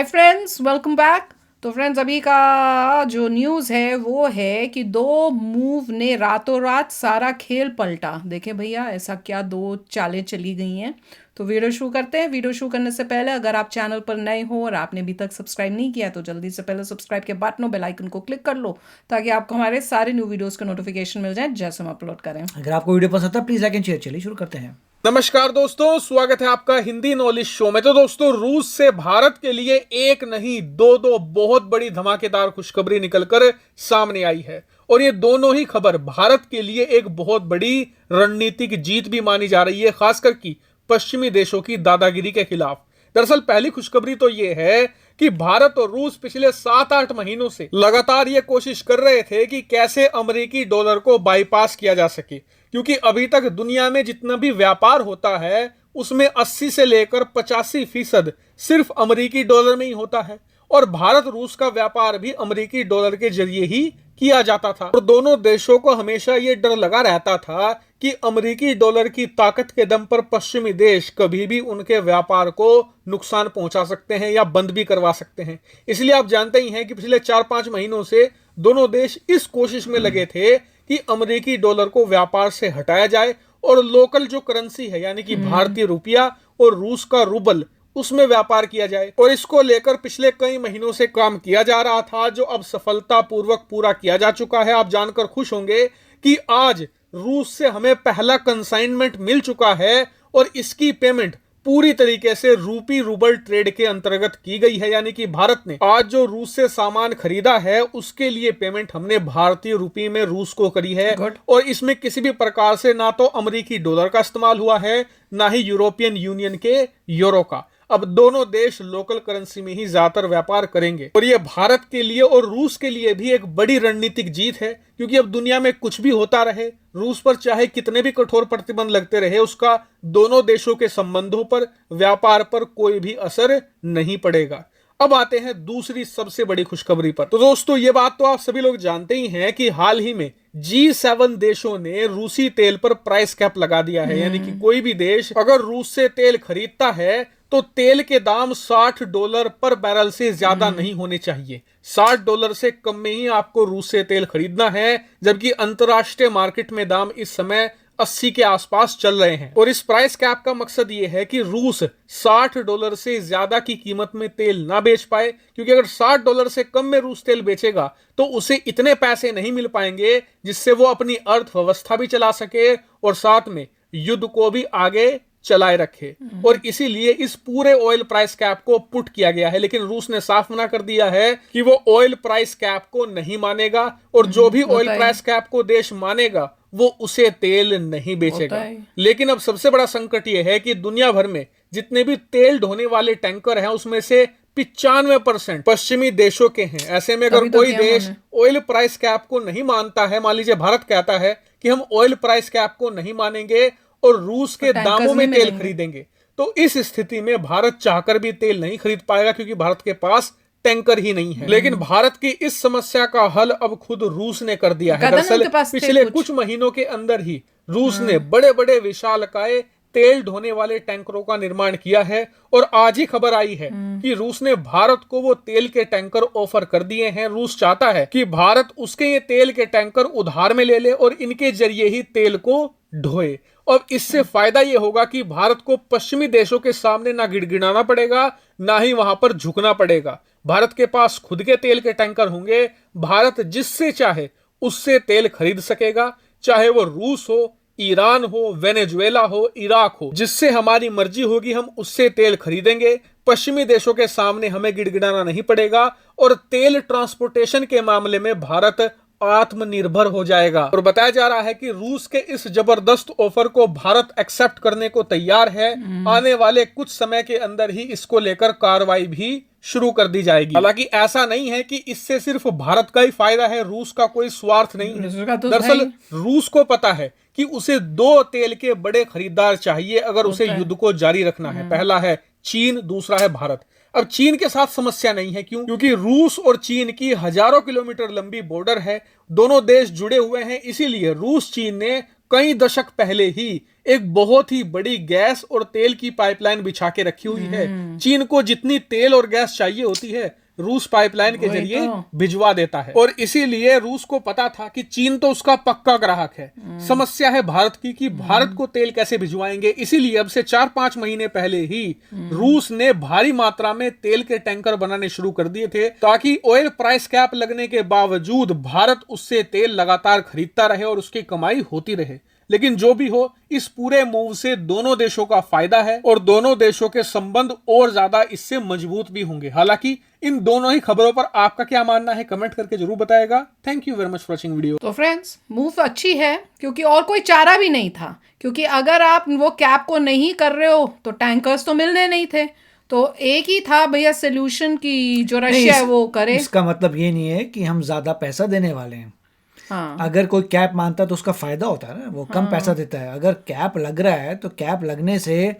Hi friends, welcome back. तो friends, अभी का जो न्यूज़ है वो है कि दो मूव ने रातों रात सारा खेल पलटा। देखें भैया, ऐसा क्या दो चालें चली गई हैं। तो वीडियो शुरू करते हैं। वीडियो शुरू करने से पहले अगर आप चैनल पर नए हो और आपने अभी तक सब्सक्राइब नहीं किया तो जल्दी से पहले सब्सक्राइब के बटन और बेल आइकन को क्लिक कर लो ताकि आपको हमारे सारे न्यू वीडियोस के नोटिफिकेशन मिल जाए जैसे हम अपलोड करें। अगर आपको वीडियो पसंद आता है प्लीज लाइक एंड शेयर। चलिए शुरू करते हैं। नमस्कार दोस्तों, स्वागत है आपका हिंदी नॉलेज शो में। तो दोस्तों, रूस से भारत के लिए एक नहीं दो बहुत बड़ी धमाकेदार खुशखबरी निकलकर सामने आई है और ये दोनों ही खबर भारत के लिए एक बहुत बड़ी रणनीतिक जीत भी मानी जा रही है, खासकर कि पश्चिमी देशों की दादागिरी के खिलाफ। दरअसल पहली खुशखबरी तो ये है कि भारत और रूस पिछले 7-8 महीनों से लगातार ये कोशिश कर रहे थे कि कैसे अमेरिकी डॉलर को बाईपास किया जा सके, क्योंकि अभी तक दुनिया में जितना भी व्यापार होता है उसमें 80 से लेकर 85% सिर्फ अमेरिकी डॉलर में ही होता है और भारत रूस का व्यापार भी अमेरिकी डॉलर के जरिए ही किया जाता था। और दोनों देशों को हमेशा ये डर लगा रहता था कि अमेरिकी डॉलर की ताकत के दम पर पश्चिमी देश कभी भी उनके व्यापार को नुकसान पहुंचा सकते हैं या बंद भी करवा सकते हैं। इसलिए आप जानते ही हैं कि पिछले 4-5 महीनों से दोनों देश इस कोशिश में लगे थे कि अमेरिकी डॉलर को व्यापार से हटाया जाए और लोकल जो करेंसी है यानी कि भारतीय रुपया और रूस का रूबल उसमें व्यापार किया जाए। और इसको लेकर पिछले कई महीनों से काम किया जा रहा था, जो अब सफलतापूर्वक पूरा किया जा चुका है। आप जानकर खुश होंगे कि आज रूस से हमें पहला कंसाइनमेंट मिल चुका है और इसकी पेमेंट पूरी तरीके से रूपी रूबल ट्रेड के अंतर्गत की गई है। यानी कि भारत ने आज जो रूस से सामान खरीदा है उसके लिए पेमेंट हमने भारतीय रुपये में रूस को करी है और इसमें किसी भी प्रकार से ना तो अमेरिकी डॉलर का इस्तेमाल हुआ है ना ही यूरोपियन यूनियन के यूरो का। अब दोनों देश लोकल करेंसी में ही ज्यादातर व्यापार करेंगे और ये भारत के लिए और रूस के लिए भी एक बड़ी रणनीतिक जीत है, क्योंकि अब दुनिया में कुछ भी होता रहे, रूस पर चाहे कितने भी कठोर प्रतिबंध लगते रहे, उसका दोनों देशों के संबंधों पर, व्यापार पर कोई भी असर नहीं पड़ेगा। अब आते हैं दूसरी सबसे बड़ी खुशखबरी पर। तो दोस्तों, ये बात तो आप सभी लोग जानते ही हैं कि हाल ही में G7 देशों ने रूसी तेल पर प्राइस कैप लगा दिया है। यानी कि कोई भी देश अगर रूस से तेल खरीदता है तो तेल के दाम $60 पर बैरल से ज्यादा नहीं होने चाहिए। $60 से कम में ही आपको रूस से तेल खरीदना है, जबकि अंतरराष्ट्रीय मार्केट में दाम इस समय 80 के आसपास चल रहे हैं। और इस प्राइस कैप का मकसद ये है कि रूस $60 से ज्यादा की कीमत में तेल ना बेच पाए, क्योंकि अगर $60 से कम में रूस तेल बेचेगा तो उसे इतने पैसे नहीं मिल पाएंगे जिससे वो अपनी अर्थव्यवस्था भी चला सके और साथ में युद्ध को भी आगे चलाए रखे। और इसीलिए इस पूरे ऑयल प्राइस कैप को पुट किया गया है, लेकिन रूस ने साफ मना कर दिया है कि वो ऑयल प्राइस कैप को नहीं मानेगा और जो भी ऑयल प्राइस कैप को देश मानेगा वो उसे तेल नहीं बेचेगा। लेकिन अब सबसे बड़ा संकट यह है कि दुनिया भर में जितने भी तेल ढोने वाले टैंकर हैं उसमें से 95% पश्चिमी देशों के हैं। ऐसे में अगर कोई देश ऑयल प्राइस कैप को नहीं मानता है, मान लीजिए भारत कहता है कि हम ऑयल प्राइस कैप को नहीं मानेंगे और रूस के दामों में तेल खरीदेंगे, तो इस स्थिति में भारत चाहकर भी तेल नहीं खरीद पाएगा, क्योंकि भारत के पास टैंकर ही नहीं है। लेकिन भारत की इस समस्या का हल अब खुद रूस ने कर दिया है। दरअसल पिछले कुछ महीनों के अंदर ही रूस ने बड़े बड़े विशालकाय तेल ढोने वाले टैंकरों का निर्माण किया है और आज ही खबर आई है कि रूस ने भारत को वो तेल के टैंकर ऑफर कर दिए हैं। रूस चाहता है कि भारत उसके ये तेल के टैंकर उधार में ले ले और इनके जरिए ही तेल को ढोए। और इससे फायदा यह होगा कि भारत को पश्चिमी देशों के सामने ना गिड़गिड़ाना पड़ेगा, ना ही वहां पर झुकना पड़ेगा। भारत के पास खुद के तेल के टैंकर होंगे, भारत जिससे चाहे उससे तेल खरीद सकेगा, चाहे वो रूस हो, ईरान हो, वेनेजुएला हो, इराक हो, जिससे हमारी मर्जी होगी हम उससे तेल खरीदेंगे। पश्चिमी देशों के सामने हमें गिड़गिड़ाना नहीं पड़ेगा और तेल ट्रांसपोर्टेशन के मामले में भारत आत्मनिर्भर हो जाएगा। और बताया जा रहा है कि रूस के इस जबरदस्त ऑफर को भारत एक्सेप्ट करने को तैयार है। आने वाले कुछ समय के अंदर ही इसको लेकर कार्रवाई भी शुरू कर दी जाएगी। हालांकि ऐसा नहीं है कि इससे सिर्फ भारत का ही फायदा है, रूस का कोई स्वार्थ नहीं है। दरअसल रूस को पता है कि उसे दो तेल के बड़े खरीदार चाहिए अगर उसे युद्ध को जारी रखना है। पहला है चीन, दूसरा है भारत। अब चीन के साथ समस्या नहीं है, क्यों? क्योंकि रूस और चीन की हजारों किलोमीटर लंबी बॉर्डर है, दोनों देश जुड़े हुए हैं। इसीलिए रूस चीन ने कई दशक पहले ही एक बहुत ही बड़ी गैस और तेल की पाइपलाइन बिछा के रखी हुई है। चीन को जितनी तेल और गैस चाहिए होती है रूस पाइपलाइन के जरिए भिजवा देता है, और इसीलिए रूस को पता था कि चीन तो उसका पक्का ग्राहक है। समस्या है भारत की कि भारत को तेल कैसे भिजवाएंगे। इसीलिए अब से 4-5 महीने पहले ही रूस ने भारी मात्रा में तेल के टैंकर बनाने शुरू कर दिए थे, ताकि ऑयल प्राइस कैप लगने के बावजूद भारत उससे तेल लगातार खरीदता रहे और उसकी कमाई होती रहे। लेकिन जो भी हो, इस पूरे मूव से दोनों देशों का फायदा है और दोनों देशों के संबंध और ज्यादा इससे मजबूत भी होंगे। हालांकि इन दोनों ही खबरों पर आपका क्या मानना है कमेंट करके जरूर बताएगा। Thank you very much for watching video. तो फ्रेंड्स, मूव अच्छी है क्योंकि और कोई चारा भी नहीं था, क्योंकि अगर आप वो कैप को नहीं कर रहे हो तो टैंकर्स तो मिलने नहीं थे। तो एक ही था भैया सोल्यूशन की जो रशिया है वो करे। इसका मतलब ये नहीं है कि हम ज्यादा पैसा देने वाले हैं। हाँ। अगर कोई कैप मानता है तो उसका फायदा होता है ना, वो कम पैसा देता है। अगर कैप लग रहा है तो कैप लगने से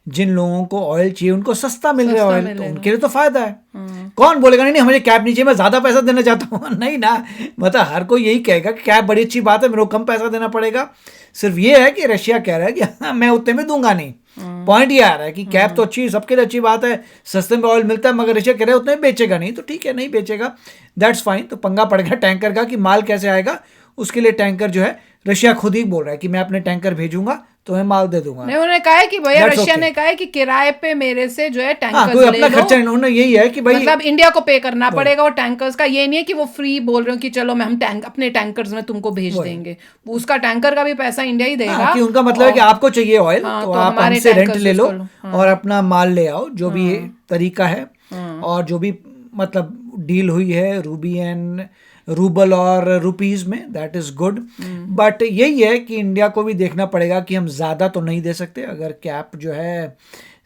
जिन लोगों को ऑयल चाहिए उनको सस्ता मिल रहा है ऑयल, तो उनके लिए तो फायदा है। कौन बोलेगा नहीं मुझे कैप नहीं चाहिए, मैं ज्यादा पैसा देना चाहता हूँ? नहीं ना, मतलब हर कोई यही कहेगा कि कैप बड़ी अच्छी बात है, मेरे को कम पैसा देना पड़ेगा। सिर्फ ये है कि रशिया कह रहा है कि मैं उतने में दूंगा नहीं। पॉइंट ये आ रहा है कि कैप तो अच्छी, सबके लिए अच्छी बात है, सस्ते में ऑयल मिलता है, मगर रशिया कह रहा है उतने में बेचेगा नहीं। तो ठीक है, नहीं बेचेगा, दैट्स फाइन। तो पंगा पड़ गया टैंकर का कि माल कैसे आएगा। उसके लिए टैंकर जो है रशिया खुद ही बोल रहा है कि मैं अपने टैंकर भेजूंगा तो मैं माल दे दूंगा। नहीं, उन्होंने कहा है कि भैया रशिया ने कहा है कि किराए पे मेरे से जो है टैंकर्स कोई अपना खर्चा नहीं, उन्होंने यही है कि भाई मतलब इंडिया को पे करना पड़ेगा। और टैंकर्स का ये नहीं है कि वो फ्री बोल रहे हो कि चलो मैं हम अपने टैंकर्स में तुमको भेज देंगे, उसका टैंकर का भी पैसा इंडिया ही देगा। कि उनका मतलब है कि आपको चाहिए ऑयल तो आप हमसे रेंट ले लो और अपना माल ले आओ, जो भी तरीका है और जो भी मतलब डील हुई है रूबल और रुपीस में, दैट इज गुड। बट यही है कि इंडिया को भी देखना पड़ेगा कि हम ज़्यादा तो नहीं दे सकते। अगर कैप जो है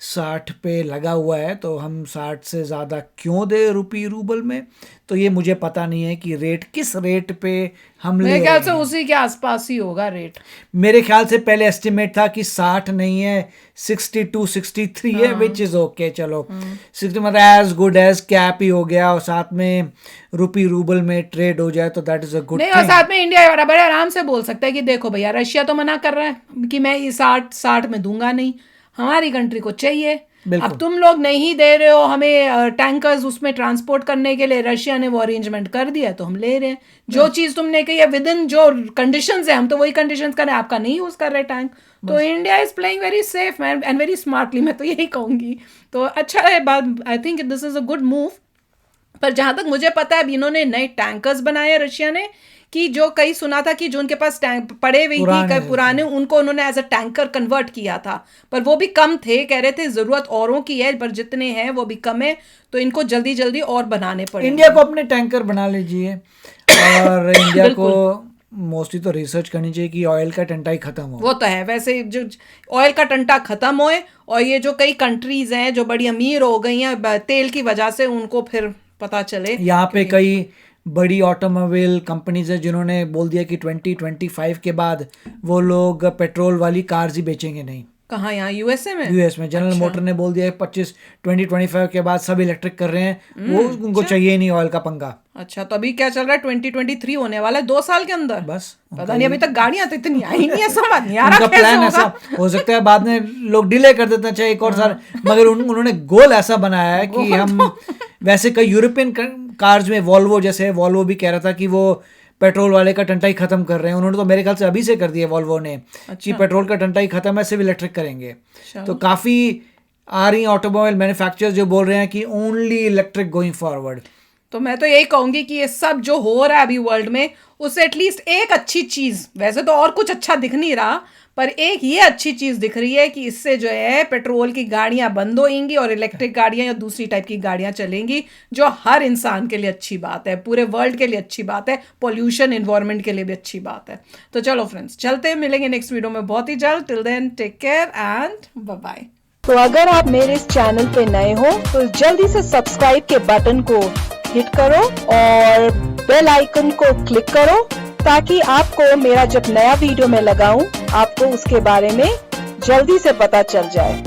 60 पे लगा हुआ है तो हम 60 से ज़्यादा क्यों दे रूबल में, तो ये मुझे पता नहीं है कि रेट किस रेट पे हम ले। मेरे ख्याल से उसी के आसपास ही होगा रेट। मेरे ख्याल से पहले एस्टिमेट था कि 60 नहीं है, 62 63 है, विच इज ओके। चलो 60 मतलब एज गुड एज कैप ही हो गया, और साथ में रूबल में ट्रेड हो जाए तो दैट इज अ गुड नहीं। और साथ में इंडिया बड़े आराम से बोल सकता है कि देखो भैया रशिया तो मना कर रहा है कि मैं ये 60 में दूंगा नहीं, हमारी कंट्री को चाहिए। अब तुम लोग नहीं दे रहे हो हमें टैंकर्स उसमें ट्रांसपोर्ट करने के लिए, रशिया ने वो अरेंजमेंट कर दिया तो हम ले रहे हैं। जो चीज तुमने कही है विद इन जो कंडीशंस है हम तो वही कंडीशंस कर रहे हैं, आपका नहीं यूज कर रहे टैंक। तो India is playing very safe man and very smartly, मैं तो यही कहूंगी। तो अच्छा है बात, I think this is a good move. पर जहां तक मुझे पता है अब इन्होंने नए टैंकर्स बनाए रशिया ने, कि जो कई सुना था कि जो उनके पास टैंक पड़े हुए थी पुराने, उनको उन्होंने एज अ टैंकर कन्वर्ट किया था, पर वो भी कम थे। कह रहे थे जरूरत औरों की है पर जितने हैं वो भी कम है, तो इनको जल्दी जल्दी और बनाने पड़े। इंडिया को अपने टैंकर बना लीजिए और इंडिया को मोस्टली तो रिसर्च करनी चाहिए कि ऑयल का टंटा ही खत्म हो। वो तो है, वैसे जो ऑयल का टंटा खत्म होए, और ये जो कई कंट्रीज हैं जो बड़ी अमीर हो गई हैं तेल की वजह से, उनको फिर पता चले। यहाँ पे कई बड़ी ऑटोमोबाइल कंपनीज है जिन्होंने बोल दिया कि 2025 के बाद वो लोग पेट्रोल वाली कार्स ही बेचेंगे नहीं। कहाँ? यहाँ यूएसए में? यूएस में जनरल मोटर ने बोल दिया है 2025 के बाद सब इलेक्ट्रिक कर रहे हैं, वो उनको चाहिए ही नहीं ऑयल का पंगा। अच्छा, तो अभी क्या चल रहा है? 2023 होने वाला है 2 साल के अंदर। बस पता नहीं, अभी तक गाड़ियां तो इतनी आई नहीं है, समझ नहीं आ रहा उनका प्लान ऐसा हो सकता है बाद में लोग डिले कर देते हैं चाहे एक और साल, मगर उन्होंने गोल ऐसा बनाया है कि हम वैसे कई यूरोपियन कार्स में वॉल्वो जैसे, वॉल्वो भी कह रहा था कि वो पेट्रोल वाले का टंटा ही खत्म कर रहे हैं। उन्होंने तो मेरे ख्याल से अभी से कर दिया वॉल्वो ने कि पेट्रोल का टंटा ही खत्म है, सिर्फ इलेक्ट्रिक करेंगे। तो काफी आ रही ऑटोमोबाइल मैन्युफैक्चरर्स जो बोल रहे हैं कि ओनली इलेक्ट्रिक गोइंग फॉरवर्ड। तो मैं तो यही कहूंगी कि ये सब जो हो रहा है अभी वर्ल्ड में, उससे एटलीस्ट एक अच्छी चीज, वैसे तो और कुछ अच्छा दिख नहीं रहा, पर एक ये अच्छी चीज दिख रही है कि इससे जो है पेट्रोल की गाड़ियां बंद होंगी और इलेक्ट्रिक गाड़ियां या दूसरी टाइप की गाड़ियां चलेंगी, जो हर इंसान के लिए अच्छी बात है, पूरे वर्ल्ड के लिए अच्छी बात है, पॉल्यूशन एनवायरनमेंट के लिए भी अच्छी बात है। तो चलो फ्रेंड्स, चलते हैं, मिलेंगे नेक्स्ट वीडियो में बहुत ही जल्द। Till then take care and bye bye. तो अगर आप मेरे इस चैनल पे नए हो तो जल्दी से सब्सक्राइब के बटन को हिट करो और बेल आइकन को क्लिक करो, ताकि आपको मेरा जब नया वीडियो मैं लगाऊं आपको उसके बारे में जल्दी से पता चल जाए।